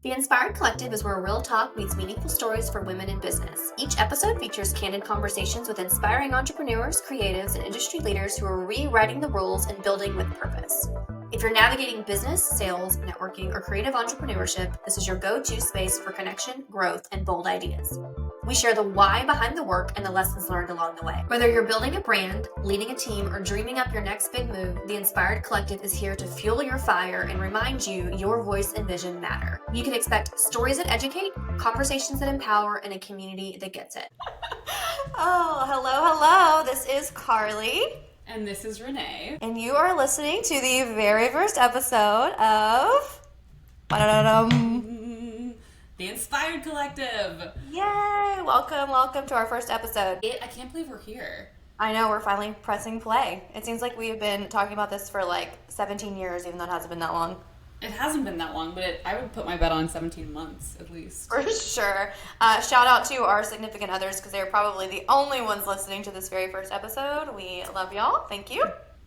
The Inspired Collective is where real talk meets meaningful stories for women in business. Each episode features candid conversations with inspiring entrepreneurs, creatives, and industry leaders who are rewriting the rules and building with purpose. If you're navigating business, sales, networking, or creative entrepreneurship, this is your go-to space for connection, growth, and bold ideas. We share the why behind the work and the lessons learned along the way. Whether you're building a brand, leading a team, or dreaming up your next big move, the Inspired Collective is here to fuel your fire and remind you your voice and vision matter. You can expect stories that educate, conversations that empower, and a community that gets it. Hello. This is Carly. And this is Renee. And you are listening to the very first episode of... The Inspired Collective. Yay! Welcome to our first episode. I can't believe we're here. I know, we're finally pressing play. It seems like we have been talking about this for like 17 years, even though it hasn't been that long. It hasn't been that long, but I would put my bet on 17 months at least. For sure. Shout out to our significant others because they're probably the only ones listening to this very first episode. We love y'all. Thank you.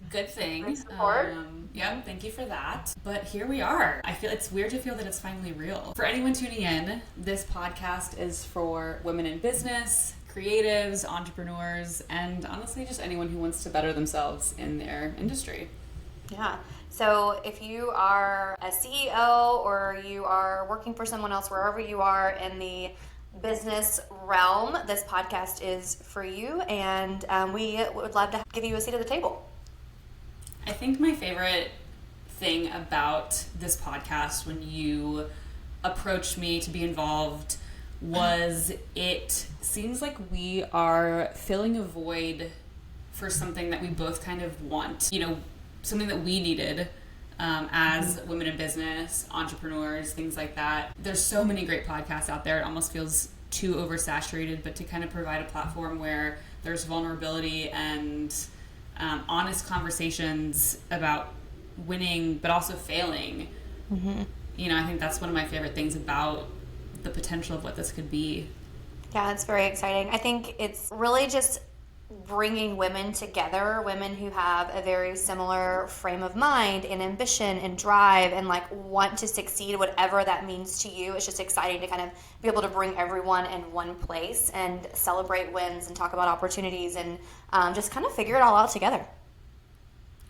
Good thing. Great support. Yeah, thank you for that. But here we are. I feel it's weird to feel that it's finally real. For anyone tuning in, this podcast is for women in business, creatives, entrepreneurs, and honestly just anyone who wants to better themselves in their industry. Yeah. So if you are a CEO or you are working for someone else, wherever you are in the business realm, this podcast is for you, and we would love to give you a seat at the table. I think my favorite thing about this podcast when you approached me to be involved was it seems like we are filling a void for something that we both kind of want. You know, something that we needed as women in business, entrepreneurs, things like that. There's so many great podcasts out there. It almost feels too oversaturated, but to kind of provide a platform where there's vulnerability and honest conversations about winning, but also failing. Mm-hmm. You know, I think that's one of my favorite things about the potential of what this could be. Yeah, it's very exciting. I think it's really just bringing women together, women who have a very similar frame of mind and ambition and drive and like want to succeed, whatever that means to you. It's just exciting to kind of be able to bring everyone in one place and celebrate wins and talk about opportunities and just kind of figure it all out together.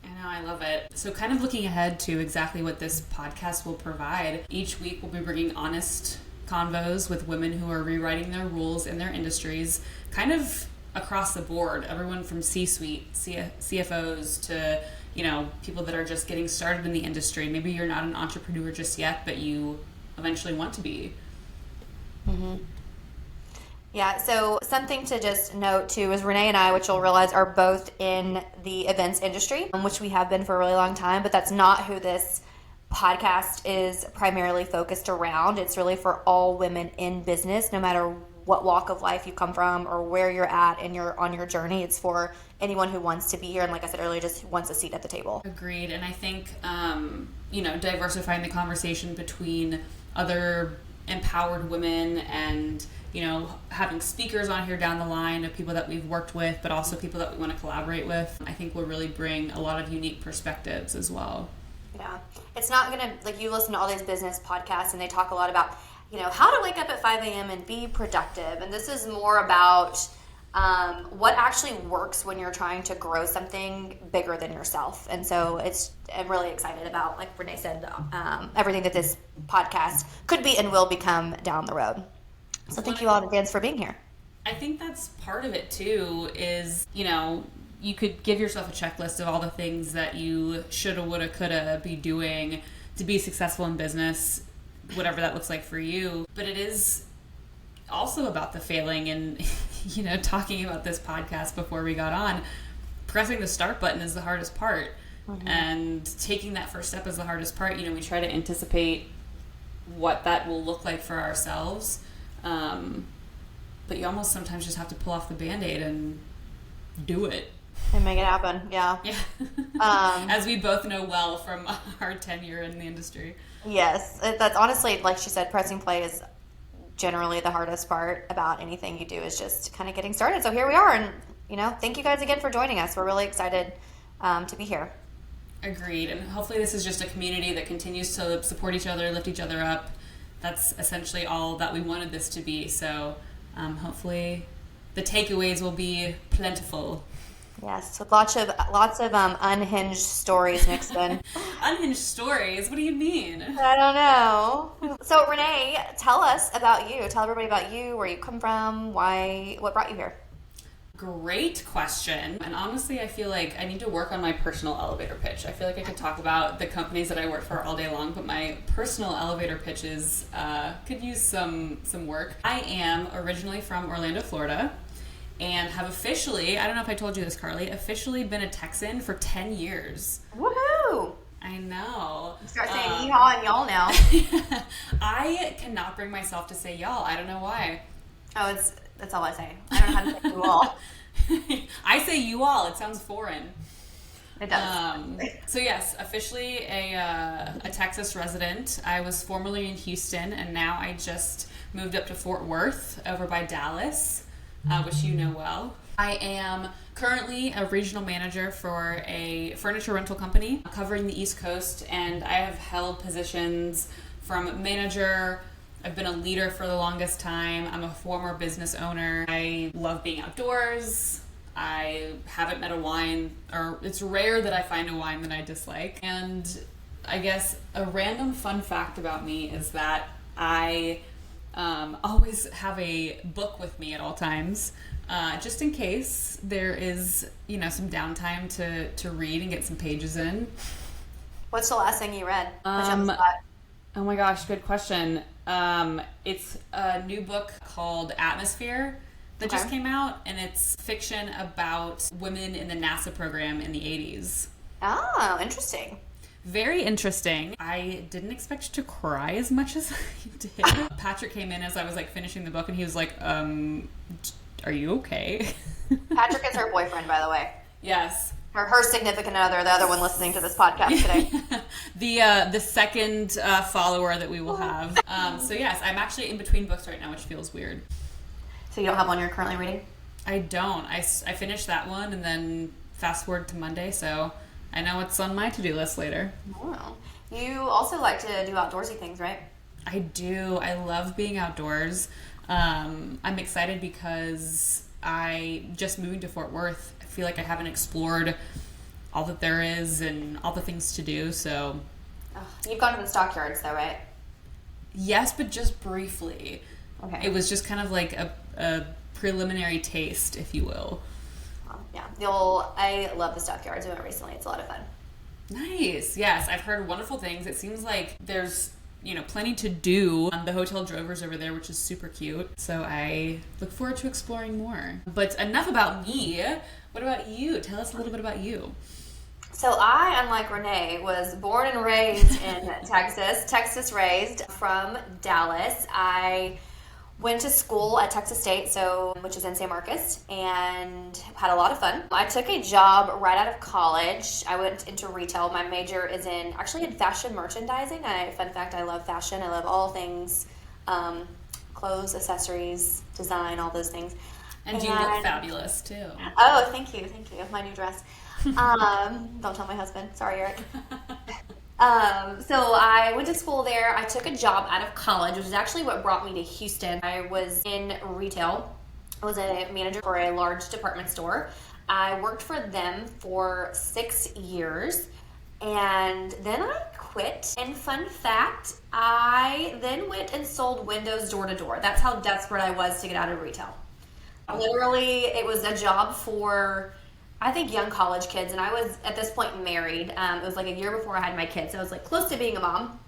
I know, I love it. So kind of looking ahead to exactly what this podcast will provide, each week we'll be bringing honest convos with women who are rewriting their rules in their industries, kind of across the board, everyone from C-suite, CFOs to, you know, people that are just getting started in the industry. Maybe you're not an entrepreneur just yet, but you eventually want to be. Mm-hmm. Yeah, so something to just note too is Renee and I, which you'll realize are both in the events industry, which we have been for a really long time, but that's not who this podcast is primarily focused around. It's really for all women in business, no matter what walk of life you come from or where you're at and you're on your journey. It's for anyone who wants to be here and, like I said earlier, just wants a seat at the table. Agreed. And I think you know, diversifying the conversation between other empowered women and, you know, having speakers on here down the line of people that we've worked with, but also people that we want to collaborate with, I think will really bring a lot of unique perspectives as well. Yeah. It's not gonna, like, you listen to all these business podcasts and they talk a lot about, you know, how to wake up at 5 a.m. and be productive. And this is more about what actually works when you're trying to grow something bigger than yourself. And so I'm really excited about, like Renee said, everything that this podcast could be and will become down the road. So thank you all in advance for being here. I think that's part of it too, is, you know, you could give yourself a checklist of all the things that you shoulda, woulda, coulda be doing to be successful in business, whatever that looks like for you. But it is also about the failing and, you know, talking about this podcast before we got on, pressing the start button is the hardest part. Mm-hmm. And taking that first step is the hardest part. You know, we try to anticipate what that will look like for ourselves. But you almost sometimes just have to pull off the Band-Aid and do it. And make it happen, yeah. As we both know well from our tenure in the industry. Yes, that's honestly, like she said, pressing play is generally the hardest part about anything you do, is just kind of getting started. So here we are, and, you know, thank you guys again for joining us. We're really excited to be here. Agreed, and hopefully this is just a community that continues to support each other, lift each other up, that's essentially all that we wanted this to be. So hopefully the takeaways will be plentiful. Yes, so lots of unhinged stories mixed in. Unhinged stories? What do you mean? I don't know. So Renee, tell us about you. Tell everybody about you, where you come from, what brought you here. Great question. And honestly, I feel like I need to work on my personal elevator pitch. I feel like I could talk about the companies that I work for all day long, but my personal elevator pitches could use some work. I am originally from Orlando, Florida, and have officially, I don't know if I told you this, Carly, officially been a Texan for 10 years. Woohoo! I know. Start saying yeehaw and y'all now. I cannot bring myself to say y'all. I don't know why. Oh, that's all I say. I don't know how to say you all. I say you all. It sounds foreign. It does. So yes, officially a Texas resident. I was formerly in Houston, and now I just moved up to Fort Worth over by Dallas, which you know well. I am currently a regional manager for a furniture rental company covering the East Coast, and I have held positions from manager. I've been a leader for the longest time. I'm a former business owner. I love being outdoors. I haven't met a wine, or it's rare that I find a wine that I dislike. And I guess a random fun fact about me is that I always have a book with me at all times, just in case there is, some downtime to read and get some pages in. What's the last thing you read? Oh my gosh, good question. It's a new book called Atmosphere that just came out, and it's fiction about women in the NASA program in the 80s. Oh, interesting. Very interesting. I didn't expect to cry as much as I did. Patrick came in as I was finishing the book, and he was like, are you okay? Patrick is her boyfriend, by the way. Yes. Her significant other, the other one listening to this podcast today. The second follower that we will have. So yes, I'm actually in between books right now, which feels weird. So you don't have one you're currently reading? I don't. I finished that one and then fast forward to Monday, so I know what's on my to-do list later. Oh. You also like to do outdoorsy things, right? I do. I love being outdoors. I'm excited because I just moved to Fort Worth. I feel like I haven't explored all that there is and all the things to do, so... You've gone to the stockyards, though, right? Yes, but just briefly. Okay. It was just kind of like a preliminary taste, if you will. Yeah. I love the stockyards. We went recently. It's a lot of fun. Nice. Yes, I've heard wonderful things. It seems like there's plenty to do. The hotel Drover's over there, which is super cute. So I look forward to exploring more. But enough about me. What about you? Tell us a little bit about you. So I, unlike Renee, was born and raised in Texas raised from Dallas. I went to school at Texas State, which is in San Marcos, and had a lot of fun. I took a job right out of college. I went into retail. My major is in fashion merchandising. Fun fact, I love fashion. I love all things clothes, accessories, design, all those things. And you look fabulous, too. Oh, thank you. My new dress. Don't tell my husband. Sorry, Eric. So I went to school there. I took a job out of college, which is actually what brought me to Houston. I was in retail. I was a manager for a large department store. I worked for them for 6 years, and then I quit. And fun fact, I then went and sold windows door to door. That's how desperate I was to get out of retail. Literally, it was a job for, I think, young college kids, and I was at this point married. It was like a year before I had my kids, so I was close to being a mom.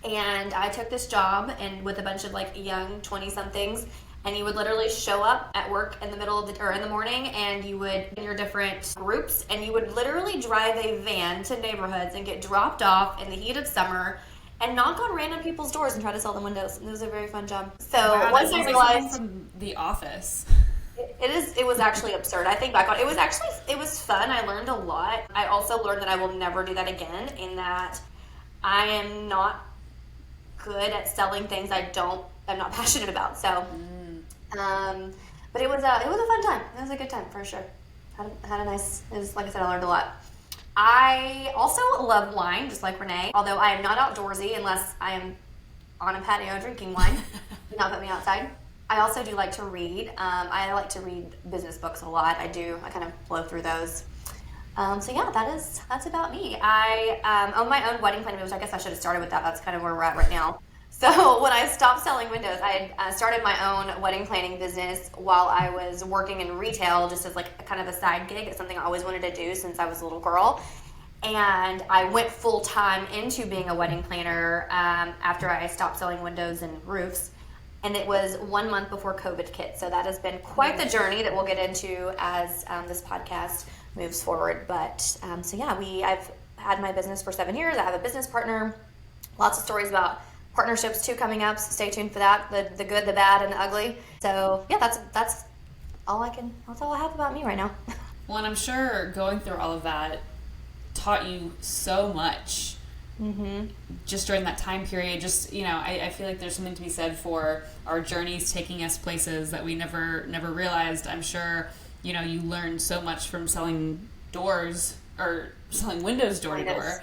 And I took this job and with a bunch of young 20-somethings, and you would literally show up at work in the in the morning, and you would in your different groups, and you would literally drive a van to neighborhoods and get dropped off in the heat of summer and knock on random people's doors and try to sell them windows. And it was a very fun job. So once I realized from The Office. It was actually absurd. I think back on it was fun. I learned a lot. I also learned that I will never do that again, and that I am not good at selling things I'm not passionate about. So, but it was a fun time. It was a good time for sure. It was, like I said, I learned a lot. I also love wine, just like Renee, although I am not outdoorsy unless I am on a patio drinking wine. Do not put me outside. I also do like to read. I like to read business books a lot. I kind of blow through those. So yeah, that's about me. I own my own wedding planning business. I guess I should have started with that. That's kind of where we're at right now. So when I stopped selling windows, I started my own wedding planning business while I was working in retail, just as like a kind of a side gig. It's something I always wanted to do since I was a little girl. And I went full time into being a wedding planner after I stopped selling windows and roofs. And it was 1 month before COVID hit. So that has been quite the journey that we'll get into as this podcast moves forward. But so yeah, I've had my business for 7 years. I have a business partner. Lots of stories about partnerships too coming up. So stay tuned for that. The good, the bad, and the ugly. So yeah, that's all I have about me right now. Well, and I'm sure going through all of that taught you so much. Mm-hmm. Just during that time period, I feel like there's something to be said for our journeys taking us places that we never realized. I'm sure, you learned so much from selling doors or selling windows door to door.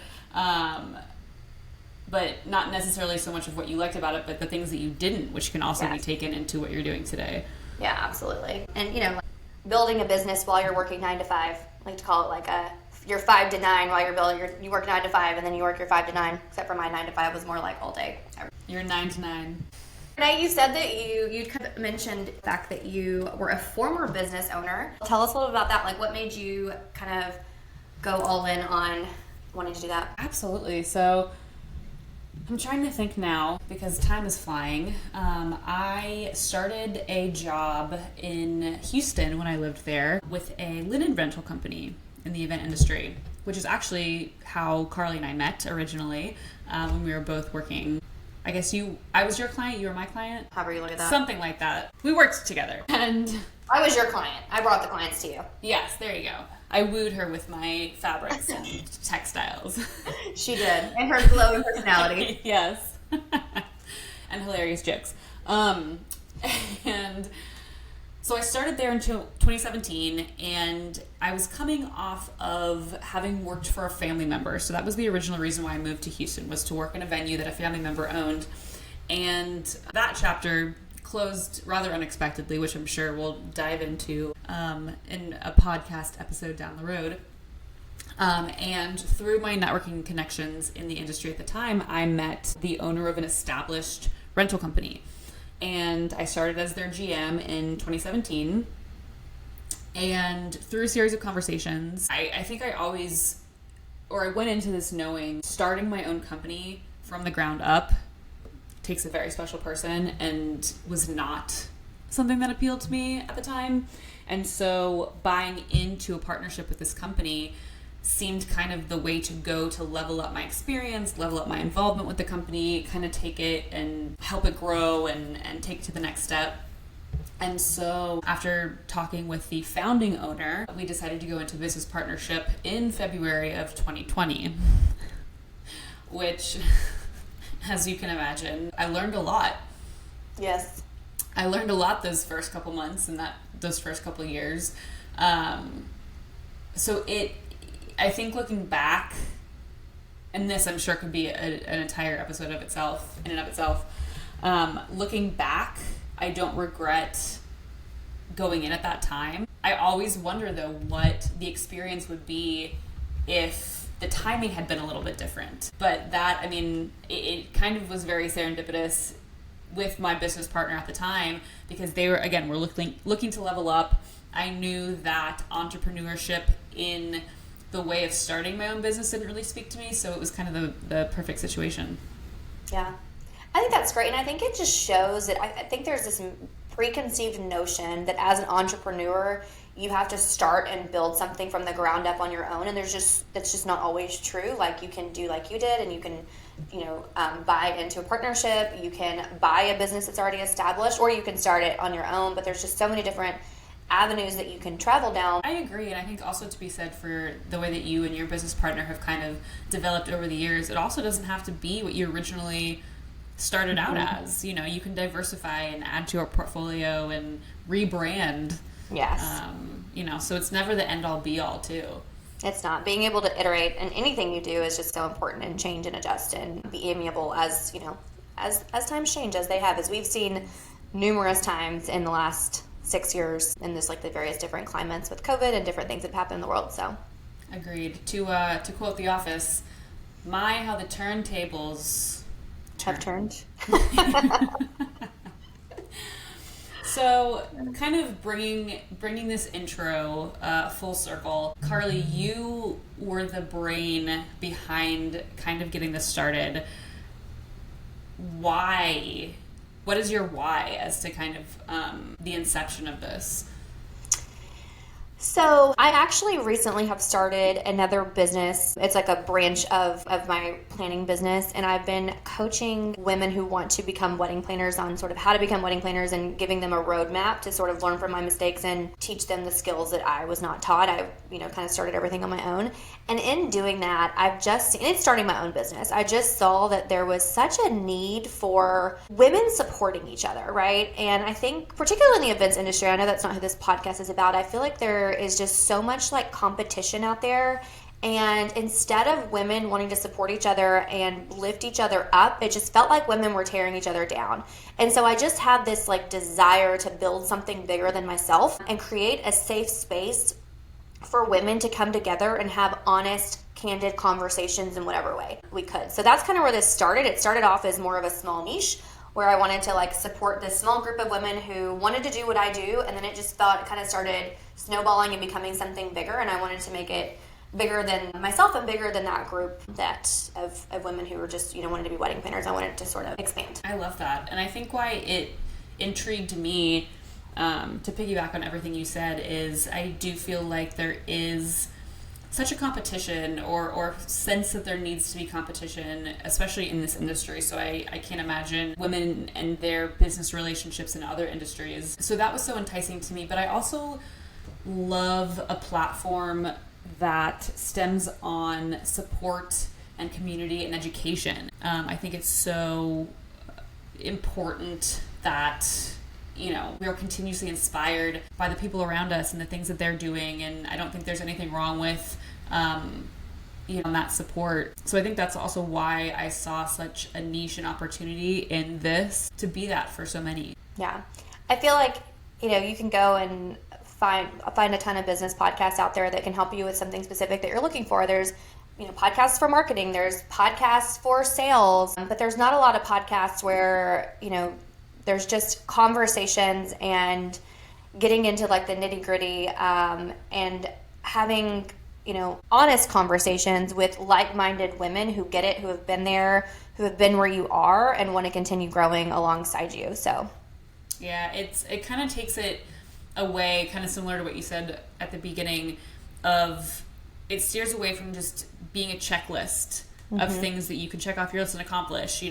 But not necessarily so much of what you liked about it, but the things that you didn't, which can also be taken into what you're doing today. Yeah, absolutely. And, building a business while you're working 9 to 5, I like to call it like you're 5 to 9 while you're building. You work 9 to 5 and then you work your 5 to 9. Except for my 9 to 5 was more like all day. You're 9 to 9. Renee, you said that you kind of mentioned the fact that you were a former business owner. Tell us a little bit about that. Like, what made you kind of go all in on wanting to do that? Absolutely. So I'm trying to think now because time is flying. I started a job in Houston when I lived there with a linen rental company in the event industry, which is actually how Carly and I met originally when we were both working. I guess I was your client, you were my client? However you look at that. Something like that. We worked together. And I was your client. I brought the clients to you. Yes, there you go. I wooed her with my fabrics and textiles. She did. And her glowing personality. Yes. And hilarious jokes. And so I started there until 2017, and I was coming off of having worked for a family member. So that was the original reason why I moved to Houston, was to work in a venue that a family member owned. And that chapter closed rather unexpectedly, which I'm sure we'll dive into in a podcast episode down the road. And through my networking connections in the industry at the time, I met the owner of an established rental company. And I started as their GM in 2017. And through a series of conversations, I think I went into this knowing starting my own company from the ground up takes a very special person and was not something that appealed to me at the time. And so buying into a partnership with this company seemed kind of the way to go to level up my experience, level up my involvement with the company, kind of take it and help it grow and take it to the next step. And so after talking with the founding owner, we decided to go into business partnership in February of 2020, which, as you can imagine, I learned a lot. Yes. I learned a lot those first couple months and those first couple years. I think looking back, and this I'm sure could be an entire episode in and of itself. Looking back, I don't regret going in at that time. I always wonder though what the experience would be if the timing had been a little bit different. But it kind of was very serendipitous with my business partner at the time, because they were looking to level up. I knew that entrepreneurship in the way of starting my own business didn't really speak to me, so it was kind of the perfect situation. Yeah. I think that's great, and I think it just shows that I think there's this preconceived notion that as an entrepreneur, you have to start and build something from the ground up on your own, and that's just not always true. Like, you can do like you did, and you can buy into a partnership, you can buy a business that's already established, or you can start it on your own, but there's just so many different avenues that you can travel down. I agree, and I think also to be said for the way that you and your business partner have kind of developed over the years, it also doesn't have to be what you originally started out as. You can diversify and add to your portfolio and rebrand. Yes. So it's never the end all be all too. It's not. Being able to iterate, and anything you do is just so important, and change and adjust and be amiable as, as times change, as they have, as we've seen numerous times in the last 6 years in this, like, the various different climates with COVID and different things that happen in the world. So agreed. To quote The Office, my, how the turntables have turned. So, kind of bringing this intro full circle, Carly, you were the brain behind kind of getting this started. Why? What is your why as to kind of the inception of this? So I actually recently have started another business. It's like a branch of my planning business, and I've been coaching women who want to become wedding planners on sort of how to become wedding planners and giving them a roadmap to sort of learn from my mistakes and teach them the skills that I was not taught. I, kind of started everything on my own. And in doing that, I've just seen, it's starting my own business, I just saw that there was such a need for women supporting each other, right? And I think particularly in the events industry, I know that's not who this podcast is about, I feel like there is just so much like competition out there. And instead of women wanting to support each other and lift each other up, it just felt like women were tearing each other down. And so I just had this like desire to build something bigger than myself and create a safe space for women to come together and have honest, candid conversations in whatever way we could. So that's kind of where this started. It started off as more of a small niche where I wanted to like support this small group of women who wanted to do what I do, and then it just kind of started snowballing and becoming something bigger, and I wanted to make it bigger than myself and bigger than that group of women who were just, wanted to be wedding planners. I wanted to sort of expand. I love that. And I think why it intrigued me, to piggyback on everything you said, is I do feel like there is such a competition or sense that there needs to be competition, especially in this industry. So I can't imagine women and their business relationships in other industries. So that was so enticing to me. But I also love a platform that stems on support and community and education. I think it's so important that we are continuously inspired by the people around us and the things that they're doing, and I don't think there's anything wrong with that support. So I think that's also why I saw such a niche and opportunity in this to be that for so many. Yeah, I feel like you can go and find a ton of business podcasts out there that can help you with something specific that you're looking for. There's podcasts for marketing, there's podcasts for sales, but there's not a lot of podcasts where there's just conversations and getting into like the nitty gritty, and having, honest conversations with like-minded women who get it, who have been there, who have been where you are and want to continue growing alongside you. So yeah, it kind of takes it away, kind of similar to what you said at the beginning of, it steers away from just being a checklist of things that you can check off your list and accomplish.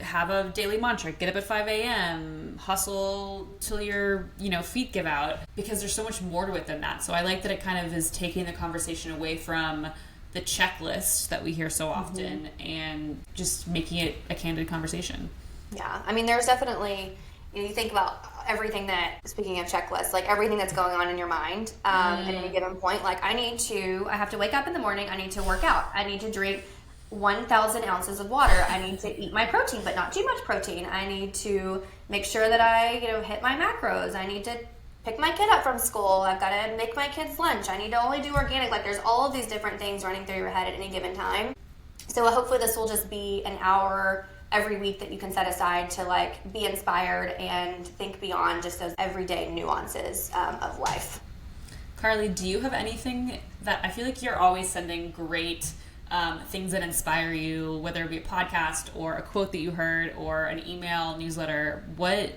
Have a daily mantra, get up at 5 a.m., hustle till your, feet give out, because there's so much more to it than that. So I like that it kind of is taking the conversation away from the checklist that we hear so often and just making it a candid conversation. Yeah. I mean, there's definitely, you think about everything that, speaking of checklists, like everything that's going on in your mind at any given point. Like I have to wake up in the morning, I need to work out, I need to drink 1,000 ounces of water. I need to eat my protein, but not too much protein. I need to make sure that I, hit my macros. I need to pick my kid up from school. I've got to make my kids lunch. I need to only do organic. Like there's all of these different things running through your head at any given time. So hopefully this will just be an hour every week that you can set aside to like be inspired and think beyond just those everyday nuances of life. Carly, do you have anything that, I feel like you're always sending great things that inspire you, whether it be a podcast or a quote that you heard or an email newsletter? What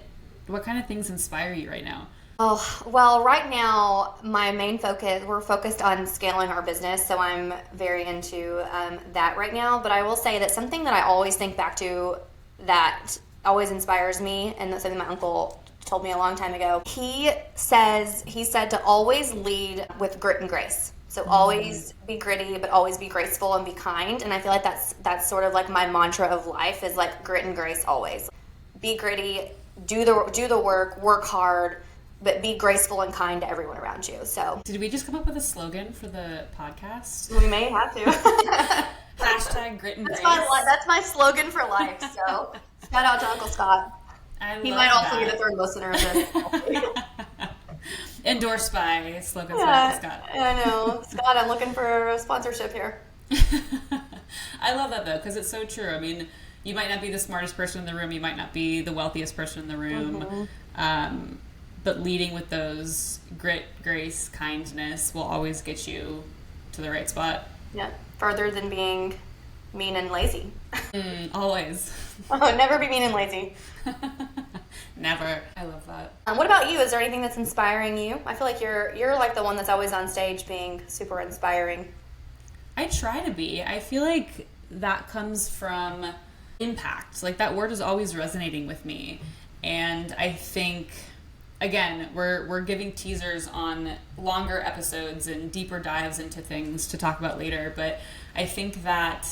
kind of things inspire you right now? Oh, well, right now, my main focus, we're focused on scaling our business, so I'm very into that right now. But I will say that something that I always think back to that always inspires me, and that's something my uncle told me a long time ago. He said to always lead with grit and grace. So always be gritty, but always be graceful and be kind. And I feel like that's sort of like my mantra of life, is like grit and grace always. Be gritty, do the work hard, but be graceful and kind to everyone around you. So did we just come up with a slogan for the podcast? We may have to. Hashtag grit and grace. That's my slogan for life. So shout out to Uncle Scott. He might also be the third listener of this. Endorsed by Slogan Scott. I know. Scott, I'm looking for a sponsorship here. I love that, though, because it's so true. I mean, you might not be the smartest person in the room. You might not be the wealthiest person in the room. But leading with those grit, grace, kindness will always get you to the right spot. Yeah. Further than being mean and lazy. Always. Oh, never be mean and lazy. Never. I love that. What about you? Is there anything that's inspiring you? I feel like you're like the one that's always on stage being super inspiring. I try to be. I feel like that comes from impact. Like, that word is always resonating with me. And I think, again, we're giving teasers on longer episodes and deeper dives into things to talk about later. But I think that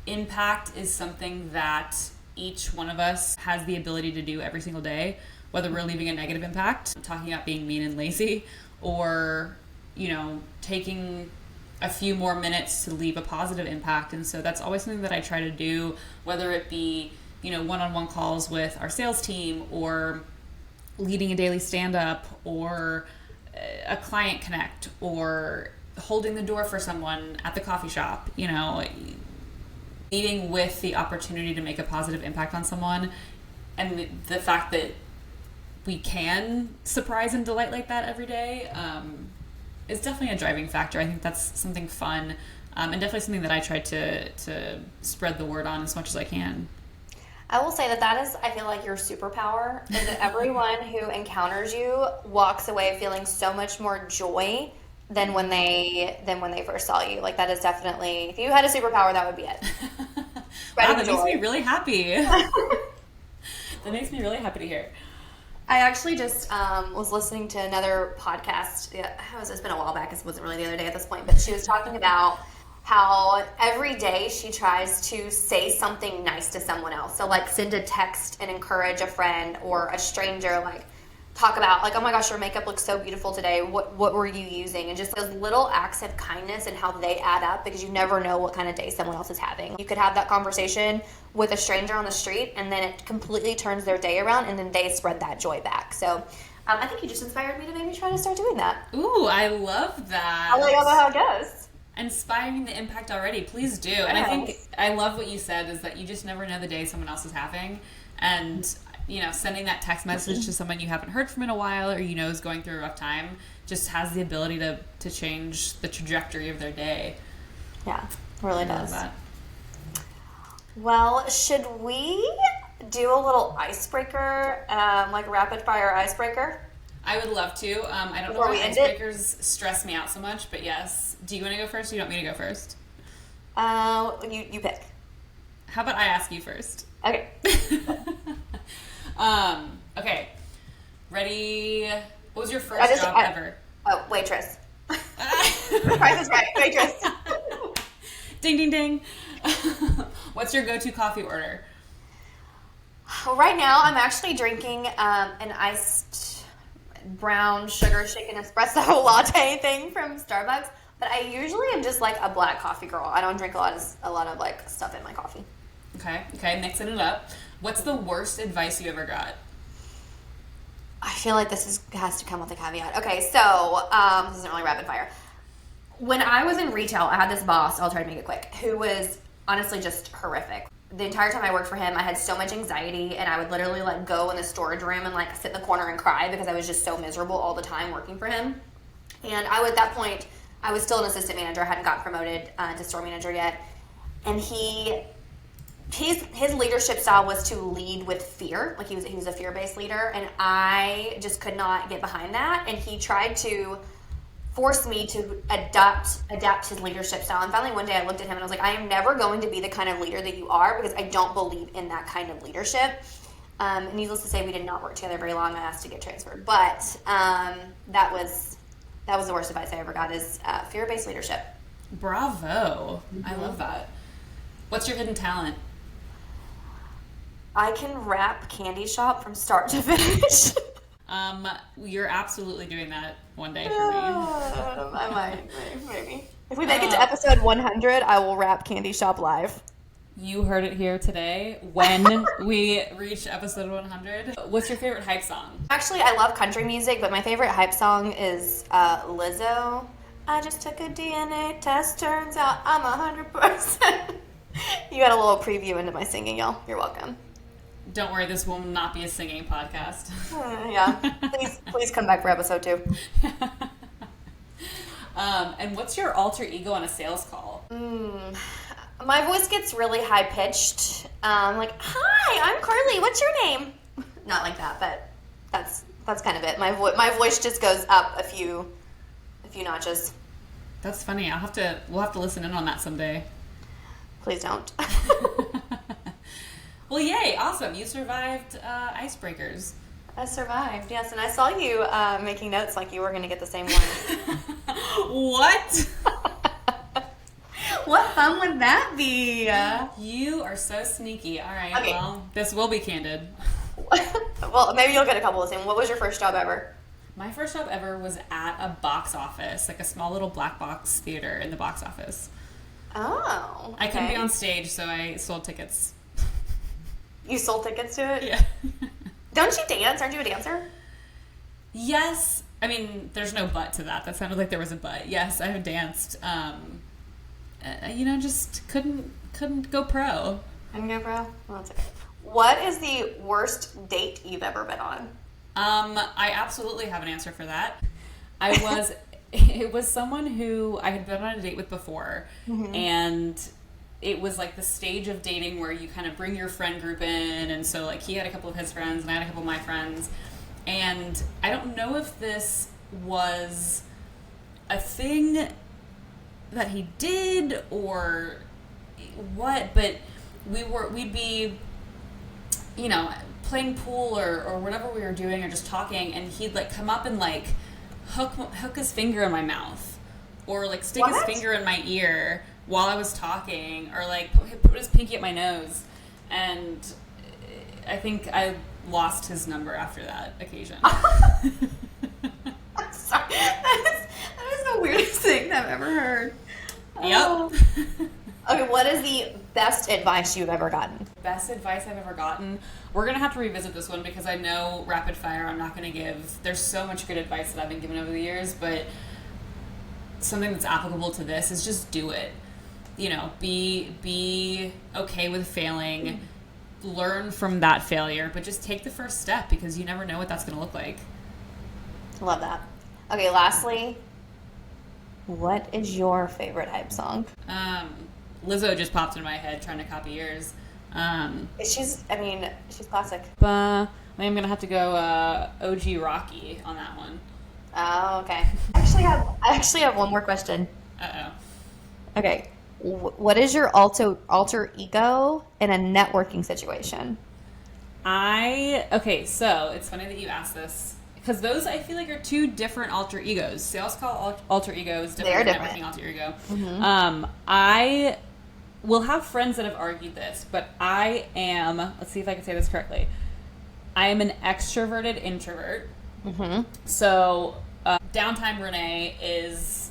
impact is something that each one of us has the ability to do every single day, whether we're leaving a negative impact, talking about being mean and lazy, or, taking a few more minutes to leave a positive impact. And so that's always something that I try to do, whether it be, one-on-one calls with our sales team, or leading a daily stand-up, or a client connect, or holding the door for someone at the coffee shop, leading with the opportunity to make a positive impact on someone. And the fact that we can surprise and delight like that every day is definitely a driving factor. I think that's something fun, and definitely something that I try to spread the word on as much as I can. I will say that is, I feel like, your superpower, is that everyone who encounters you walks away feeling so much more joy than when they first saw you. Like, that is definitely, if you had a superpower, that would be it. Wow, that makes me really happy. That makes me really happy to hear. I actually just was listening to another podcast. It's been a while back. It wasn't really the other day at this point, but she was talking about how every day she tries to say something nice to someone else. So, like, send a text and encourage a friend or a stranger, like, talk about, like, oh my gosh, your makeup looks so beautiful today. What were you using? And just those little acts of kindness and how they add up, because you never know what kind of day someone else is having. You could have that conversation with a stranger on the street, and then it completely turns their day around, and then they spread that joy back. So I think you just inspired me to maybe try to start doing that. Ooh, I love that. I'll let y'all know how it goes. Inspiring the impact already. Please do. And I think I love what you said, is that you just never know the day someone else is having. And sending that text message to someone you haven't heard from in a while, or is going through a rough time, just has the ability to change the trajectory of their day. Yeah, it really does. Love that. Well, should we do a little icebreaker, like rapid fire icebreaker? I would love to. I don't know why icebreakers stress me out so much, but yes. Do you want to go first, or do you want me to go first? You pick. How about I ask you first? Okay. Okay. Ready? What was your first job ever? Oh, waitress. Price is right. Waitress. Ding, ding, ding. What's your go-to coffee order? Well, right now I'm actually drinking an iced brown sugar shaken espresso latte thing from Starbucks, but I usually am just like a black coffee girl. I don't drink a lot of like stuff in my coffee. Okay, mixing it up. What's the worst advice you ever got? I feel like this has to come with a caveat. Okay, so this isn't really rapid fire. When I was in retail, I had this boss, I'll try to make it quick, who was honestly just horrific. The entire time I worked for him, I had so much anxiety, and I would literally like go in the storage room and like sit in the corner and cry because I was just so miserable all the time working for him. And at that point, I was still an assistant manager. I hadn't gotten promoted to store manager yet. And his leadership style was to lead with fear. Like, he was a fear-based leader, and I just could not get behind that. And he tried to force me to adapt his leadership style. And finally one day I looked at him and I was like, I am never going to be the kind of leader that you are, because I don't believe in that kind of leadership. Needless to say, we did not work together very long. I asked to get transferred, but that was the worst advice I ever got, is fear-based leadership. Bravo. I love that. What's your hidden talent? I can wrap candy shop from start to finish. You're absolutely doing that one day for me. I might, maybe. If we make it to episode 100, I will rap Candy Shop live. You heard it here today. When we reach episode 100, what's your favorite hype song? Actually, I love country music, but my favorite hype song is Lizzo. I just took a DNA test. Turns out I'm 100%. You got a little preview into my singing, y'all. You're welcome. Don't worry, this will not be a singing podcast. Yeah. Please come back for episode 2. And what's your alter ego on a sales call? My voice gets really high pitched. Like, hi, I'm Carly. What's your name? Not like that, but that's kind of it. My voice just goes up a few notches. That's funny. We'll have to listen in on that someday. Please don't. Well, yay! Awesome. You survived icebreakers. I survived, yes, and I saw you making notes like you were going to get the same one. What? What fun would that be? You are so sneaky. All right, Okay. Well, this will be candid. Well, maybe you'll get a couple of the same. What was your first job ever? My first job ever was at a box office, like a small little black box theater in the box office. Oh, okay. I couldn't be on stage, so I sold tickets. You sold tickets to it? Yeah. Don't you dance? Aren't you a dancer? Yes. I mean, there's no but to that. That sounded like there was a but. Yes, I have danced. Just couldn't go pro. And go pro? Well, that's okay. What is the worst date you've ever been on? I absolutely have an answer for that. It was someone who I had been on a date with before, and it was like the stage of dating where you kind of bring your friend group in, and so like he had a couple of his friends and I had a couple of my friends, and I don't know if this was a thing that he did or what, but we'd be, playing pool or whatever we were doing or just talking, and he'd like come up and like hook his finger in my mouth or like stick his finger in my ear while I was talking, or like put his pinky at my nose, and I think I lost his number after that occasion. I'm sorry. That is the weirdest thing I've ever heard. Yep. Oh. Okay, what is the best advice you've ever gotten? Best advice I've ever gotten. We're going to have to revisit this one because I know rapid fire I'm not going to give. There's so much good advice that I've been given over the years, but something that's applicable to this is just do it. Be okay with failing. Learn from that failure, but just take the first step because you never know what that's going to look like. Love that. Okay, lastly, what is your favorite hype song? Lizzo just popped in my head trying to copy yours. She's classic. But I'm going to have to go OG Rocky on that one. Oh, okay. I actually have one more question. Uh-oh. Okay. What is your alter ego in a networking situation? Okay, so it's funny that you asked this because those I feel like are two different alter egos. Sales call alter ego is different than networking alter ego. Mm-hmm. I will have friends that have argued this, but I am, let's see if I can say this correctly. I am an extroverted introvert. Mm-hmm. So downtime Renee is,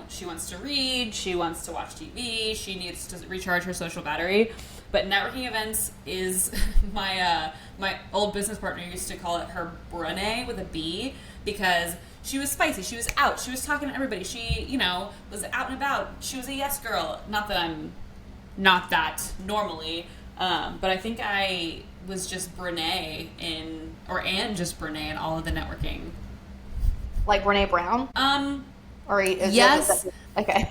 she wants to read, she wants to watch TV, she needs to recharge her social battery. But networking events is my old business partner used to call it her Brene with a B because she was spicy. She was out. She was talking to everybody. She, was out and about. She was a yes girl. Not that I'm not that normally, but I think I was just Brene and just Brene in all of the networking. Like Brene Brown? Yes. Okay.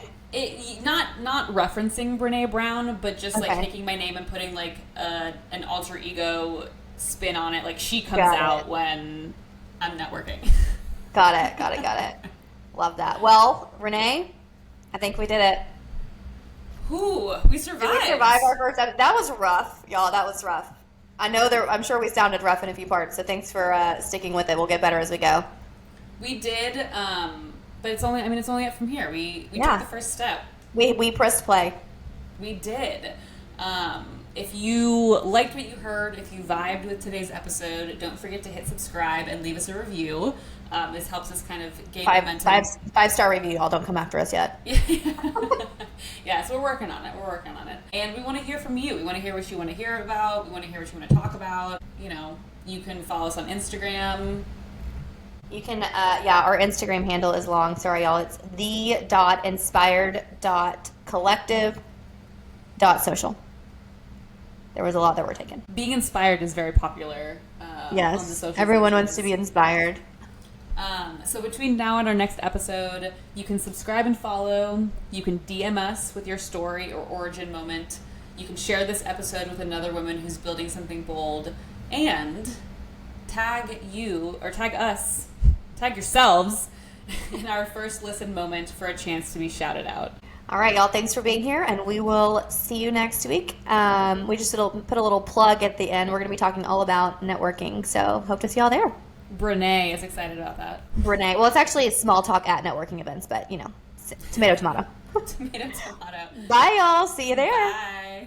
Not referencing Brene Brown, but just like taking my name and putting like an alter ego spin on it. Like she comes out when I'm networking. Got it. Love that. Well, Renee, I think we did it. Ooh, we survived. Did we survive our first episode? That was rough, y'all. That was rough. I'm sure we sounded rough in a few parts, so thanks for sticking with it. We'll get better as we go. We did, but it's only up from here. We took the first step. We pressed play. We did. If you liked what you heard, if you vibed with today's episode, don't forget to hit subscribe and leave us a review. This helps us kind of gain momentum. Five-star review, y'all. Don't come after us yet. Yeah, so we're working on it. And we want to hear from you. We want to hear what you want to hear about. We want to hear what you want to talk about. You know, you can follow us on Instagram. You can, our Instagram handle is long. Sorry, y'all. It's the.inspired.collective.social. There was a lot that were taken. Being inspired is very popular. Yes, on the social everyone medias. wants to be inspired. So between now and our next episode, you can subscribe and follow. You can DM us with your story or origin moment. You can share this episode with another woman who's building something bold. And tag yourselves in our first listen moment for a chance to be shouted out. All right, y'all. Thanks for being here, and we will see you next week. We just put a little plug at the end. We're going to be talking all about networking, so hope to see y'all there. Brene is excited about that. Brene. Well, it's actually a small talk at networking events, but, you know, tomato, tomato. Tomato, tomato. Bye, y'all. See you there. Bye.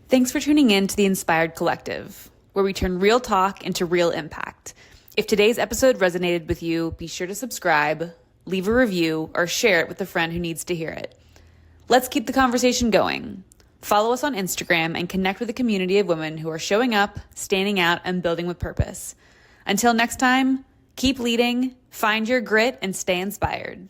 Thanks for tuning in to the Inspired Collective, where we turn real talk into real impact. If today's episode resonated with you, be sure to subscribe, leave a review, or share it with a friend who needs to hear it. Let's keep the conversation going. Follow us on Instagram and connect with a community of women who are showing up, standing out, and building with purpose. Until next time, keep leading, find your grit, and stay inspired.